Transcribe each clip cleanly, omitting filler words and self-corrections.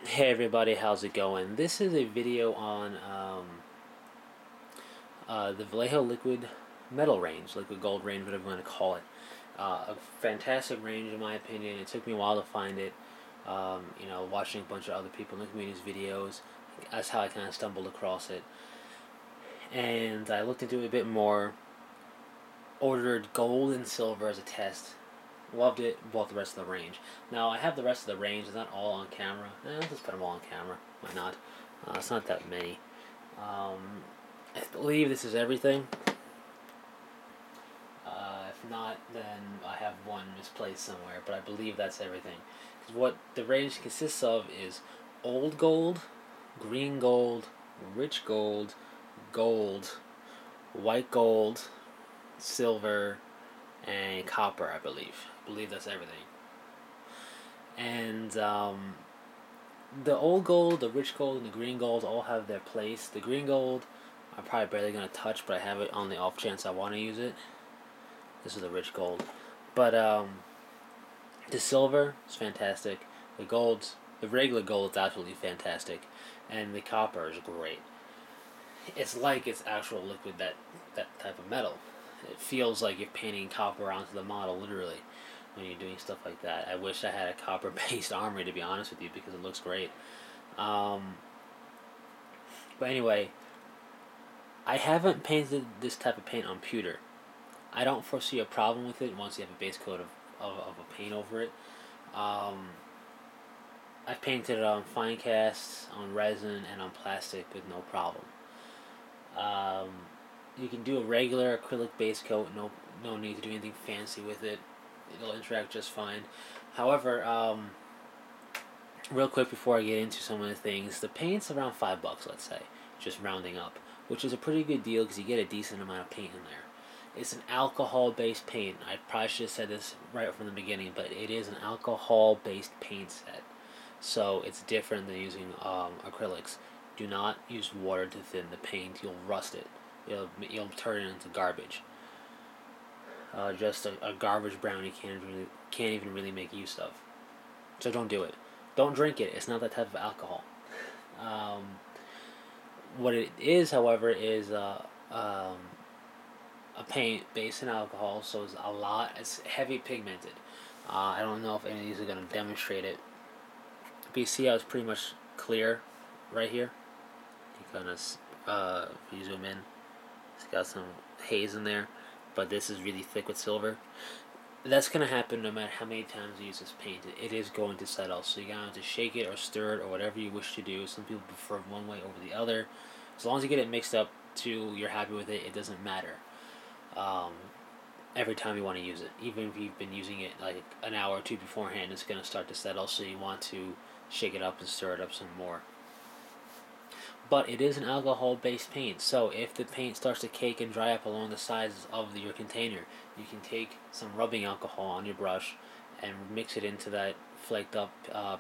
Hey everybody, how's it going? This is a video on the Vallejo liquid metal range, liquid gold range, whatever you want to call it. A fantastic range in my opinion. It took me a while to find it. Watching a bunch of other people in the community's videos, that's how I kind of stumbled across it. And I looked into it a bit more, ordered gold and silver as a test. Loved it, bought the rest of the range. Now, I have the rest of the range, it's not all on camera. Let's just put them all on camera. Why not? It's not that many. I believe this is everything. If not, then I have one misplaced somewhere, but I believe that's everything. Because what the range consists of is old gold, green gold, rich gold, gold, white gold, silver, and copper, I believe. I believe that's everything. And the old gold, the rich gold, and the green gold all have their place. The green gold I'm probably barely going to touch, but I have it on the off chance I want to use it. This is the rich gold. But the silver is fantastic. The regular gold is absolutely fantastic. And the copper is great. It's like it's actual liquid, that type of metal. It feels like you're painting copper onto the model, literally, when you're doing stuff like that. I wish I had a copper-based armory, to be honest with you, because it looks great. Um, but anyway, I haven't painted this type of paint on pewter. I don't foresee a problem with it once you have a base coat of a paint over it. Um, I've painted it on fine casts, on resin, and on plastic with no problem. Um, you can do a regular acrylic base coat, no need to do anything fancy with it. It'll interact just fine. However, real quick before I get into some of the things, the paint's around $5, let's say, just rounding up, which is a pretty good deal because you get a decent amount of paint in there. It's an alcohol-based paint. I probably should have said this right from the beginning, but it is an alcohol-based paint set. So it's different than using acrylics. Do not use water to thin the paint. You'll rust it. You'll turn it into garbage. Just a garbage brown you can't even really make use of. So don't do it. Don't drink it. It's not that type of alcohol. Um, what it is, however, is a paint based in alcohol, so it's heavy pigmented. I don't know if any of these are going to demonstrate it, but you see how it's pretty much clear right here? You kind of, if you zoom in, it's got some haze in there, but this is really thick with silver. That's going to happen no matter how many times you use this paint. It is going to settle, so you're going to have to shake it or stir it or whatever you wish to do. Some people prefer one way over the other. As long as you get it mixed up to you're happy with it, it doesn't matter. Um, every time you want to use it. Even if you've been using it like an hour or two beforehand, it's going to start to settle, so you want to shake it up and stir it up some more. But it is an alcohol-based paint, so if the paint starts to cake and dry up along the sides of your container, you can take some rubbing alcohol on your brush and mix it into that flaked up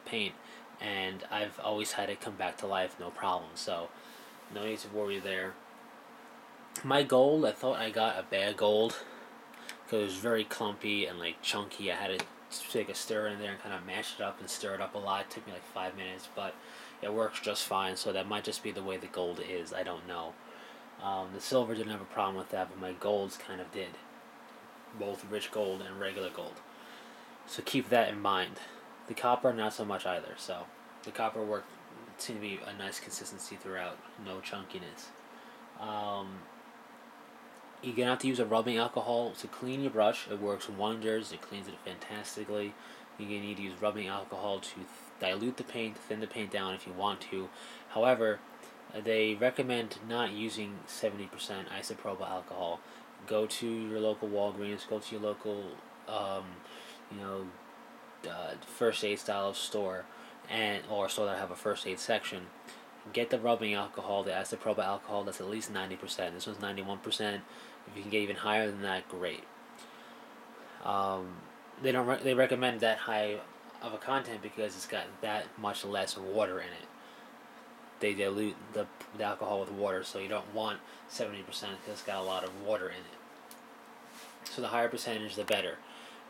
paint, and I've always had it come back to life, no problem, so no need to worry there. My gold, I thought I got a bad gold, because it was very clumpy and like chunky. I had to take a stir in there and kind of mash it up and stir it up a lot. It took me like 5 minutes, but it works just fine. So that might just be the way the gold is. I don't know. The silver didn't have a problem with that, but my golds kind of did. Both rich gold and regular gold. So keep that in mind. The copper, not so much either. So the copper worked, seemed to be a nice consistency throughout. No chunkiness. Um, You're gonna have to use a rubbing alcohol to clean your brush. It works wonders. It cleans it fantastically. You're gonna need to use rubbing alcohol to dilute the paint, thin the paint down if you want to. However, they recommend not using 70% isopropyl alcohol. Go to your local Walgreens. Go to your local, you know, first aid style of store, or a store that have a first aid section. Get the rubbing alcohol, the isopropyl alcohol. That's at least 90%. This one's 91%. If you can get even higher than that, great. Um, they recommend that high of a content because it's got that much less water in it. They dilute the alcohol with water, so you don't want 70% because it's got a lot of water in it. So the higher percentage, the better.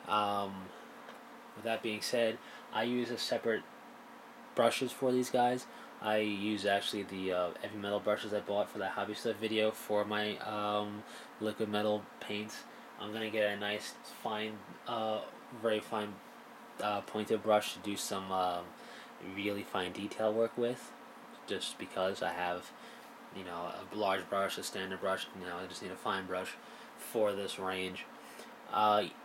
Um, with that being said, I use a separate brushes for these guys. I use actually the heavy metal brushes I bought for that hobby stuff video for my liquid metal paints. I'm gonna get a nice fine, very fine pointed brush to do some really fine detail work with. Just because I have, a large brush, a standard brush. I just need a fine brush for this range.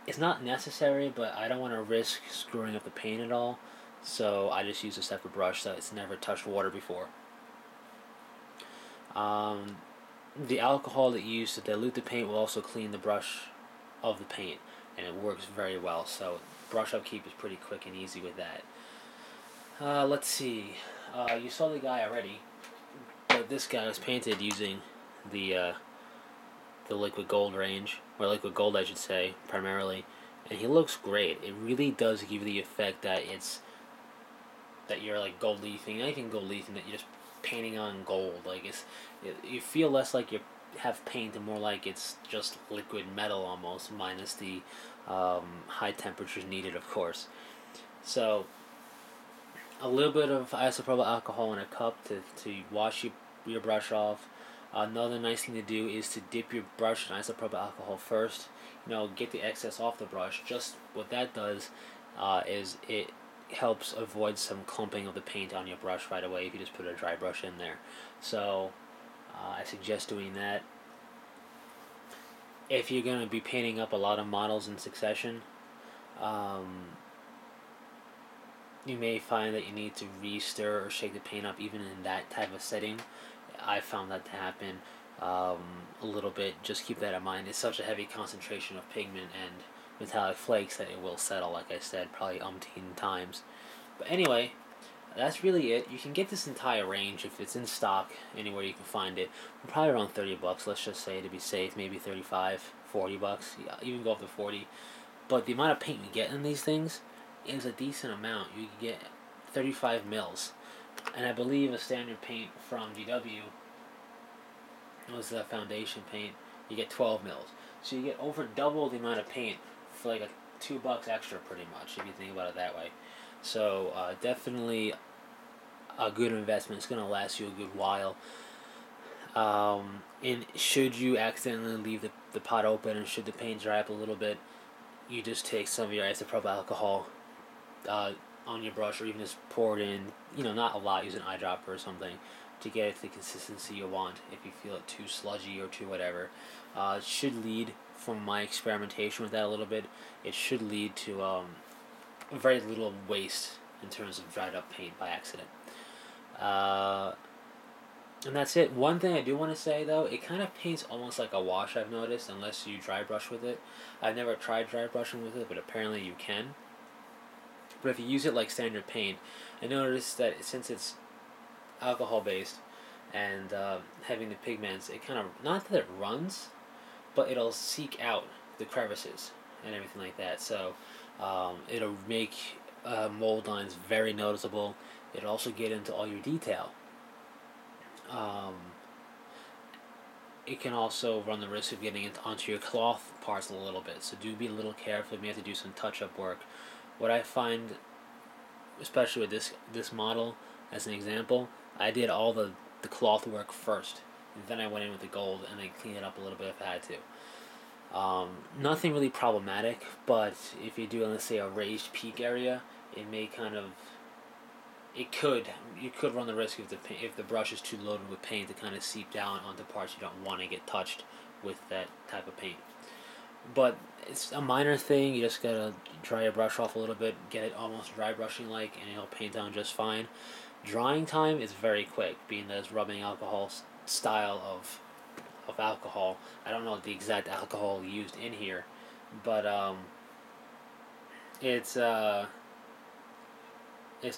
It's not necessary, but I don't want to risk screwing up the paint at all, so I just use a separate brush that it's never touched water before. The alcohol that you use to dilute the paint will also clean the brush of the paint, and it works very well, so brush upkeep is pretty quick and easy with that. Let's see. You saw the guy already, but this guy was painted using the liquid gold range, or liquid gold I should say, primarily, and he looks great. It really does give you the effect that you're like gold leafing, not even gold leafing, that you're just painting on gold. Like you feel less like you have paint and more like it's just liquid metal almost, minus the high temperatures needed, of course. So a little bit of isopropyl alcohol in a cup to wash your brush off. Another nice thing to do is to dip your brush in isopropyl alcohol first. Get the excess off the brush. Just what that does is it helps avoid some clumping of the paint on your brush right away if you just put a dry brush in there. So I suggest doing that. If you're going to be painting up a lot of models in succession, you may find that you need to re-stir or shake the paint up even in that type of setting. I found that to happen a little bit. Just keep that in mind. It's such a heavy concentration of pigment and metallic flakes that it will settle, like I said, probably umpteen times. But anyway, that's really it. You can get this entire range if it's in stock anywhere you can find it. Probably around $30, let's just say, to be safe. Maybe 35, $40. Yeah, even go up to 40. But the amount of paint you get in these things is a decent amount. You can get 35 mils. And I believe a standard paint from GW was the foundation paint. You get 12 mils. So you get over double the amount of paint for like $2 extra, pretty much, if you think about it that way. So definitely a good investment. It's going to last you a good while. And should you accidentally leave the pot open and should the paint dry up a little bit, you just take some of your isopropyl alcohol on your brush, or even just pour it in, not a lot, use an eyedropper or something to get it to the consistency you want. If you feel it too sludgy or too whatever, it should lead, from my experimentation with that a little bit, it should lead to very little waste in terms of dried up paint by accident. And that's it. One thing I do want to say though, it kind of paints almost like a wash, I've noticed, unless you dry brush with it. I've never tried dry brushing with it, but apparently you can. But if you use it like standard paint, I noticed that since it's alcohol based and having the pigments, it kind of, not that it runs, but it'll seek out the crevices and everything like that. So it'll make mold lines very noticeable. It'll also get into all your detail. It can also run the risk of getting onto your cloth parts a little bit, so do be a little careful. You may have to do some touch-up work. What I find, especially with this model, as an example, I did all the cloth work first, and then I went in with the gold and then cleaned it up a little bit if I had to. Nothing really problematic, but if you do, let's say, a raised peak area, it may kind of, you could run the risk if the brush is too loaded with paint to kind of seep down onto parts you don't want to get touched with that type of paint. But it's a minor thing. You just gotta dry your brush off a little bit, get it almost dry brushing like, and it'll paint down just fine. Drying time is very quick, being that it's rubbing alcohol style of alcohol. I don't know the exact alcohol used in here, but it's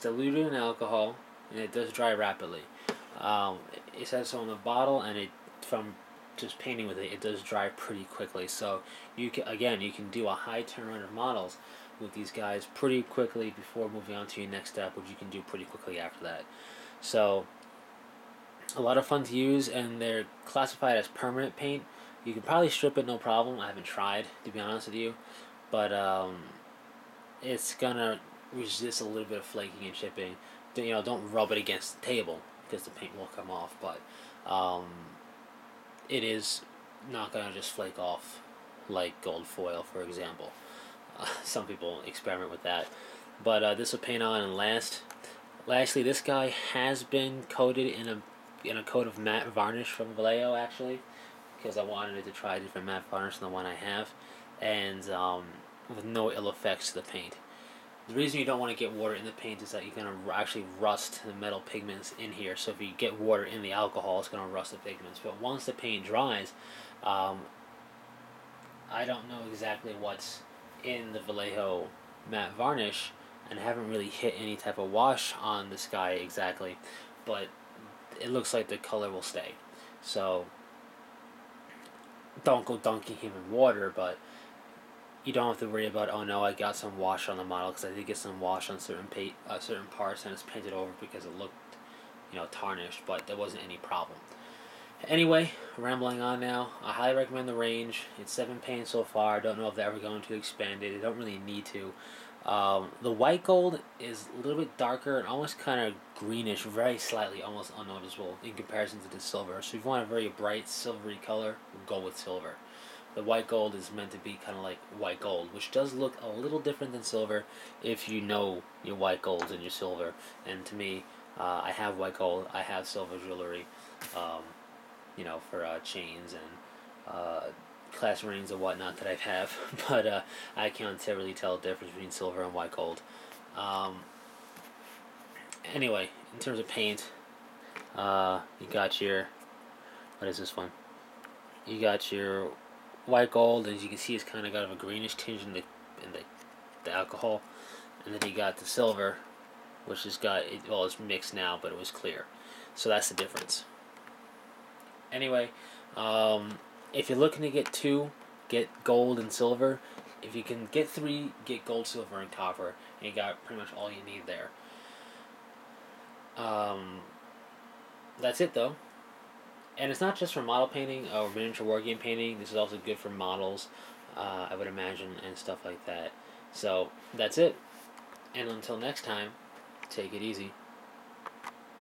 diluted in alcohol, and it does dry rapidly. It says so on the bottle, and from just painting with it does dry pretty quickly. So you can do a high turnaround of models with these guys pretty quickly before moving on to your next step, which you can do pretty quickly after that. So a lot of fun to use, and they're classified as permanent paint. You can probably strip it, no problem. I haven't tried, to be honest with you, but it's gonna resist a little bit of flaking and chipping. Don't rub it against the table because the paint will come off. But um, it is not gonna just flake off like gold foil, for example. Some people experiment with that, but this will paint on and last. Lastly, this guy has been coated in a coat of matte varnish from Vallejo, actually, because I wanted it to try a different matte varnish than the one I have, and with no ill effects to the paint. The reason you don't want to get water in the paint is that you're going to actually rust the metal pigments in here. So if you get water in the alcohol, it's going to rust the pigments. But once the paint dries, um, I don't know exactly what's in the Vallejo matte varnish, and haven't really hit any type of wash on this guy exactly, but it looks like the color will stay. So don't go dunking him in water, but you don't have to worry about, oh no, I got some wash on the model, because I did get some wash on certain parts, and it's painted over because it looked, tarnished, but there wasn't any problem. Anyway, rambling on now. I highly recommend the range. It's 7 paints so far. I don't know if they're ever going to expand it. They don't really need to. The white gold is a little bit darker and almost kind of greenish, very slightly, almost unnoticeable in comparison to the silver. So if you want a very bright silvery color, go with silver. The white gold is meant to be kind of like white gold, which does look a little different than silver if you know your white golds and your silver. And to me, I have white gold, I have silver jewelry, for chains and class rings and whatnot that I have. But I can't really tell the difference between silver and white gold. Anyway, in terms of paint, you got your, what is this one? You got your white gold, as you can see, it's kind of got a greenish tinge in the alcohol, and then you got the silver, which has got it. Well, it's mixed now, but it was clear, so that's the difference. Anyway, if you're looking to get 2, get gold and silver. If you can get 3, get gold, silver, and copper, and you got pretty much all you need there. That's it though. And it's not just for model painting or miniature wargame painting. This is also good for models, I would imagine, and stuff like that. So that's it. And until next time, take it easy.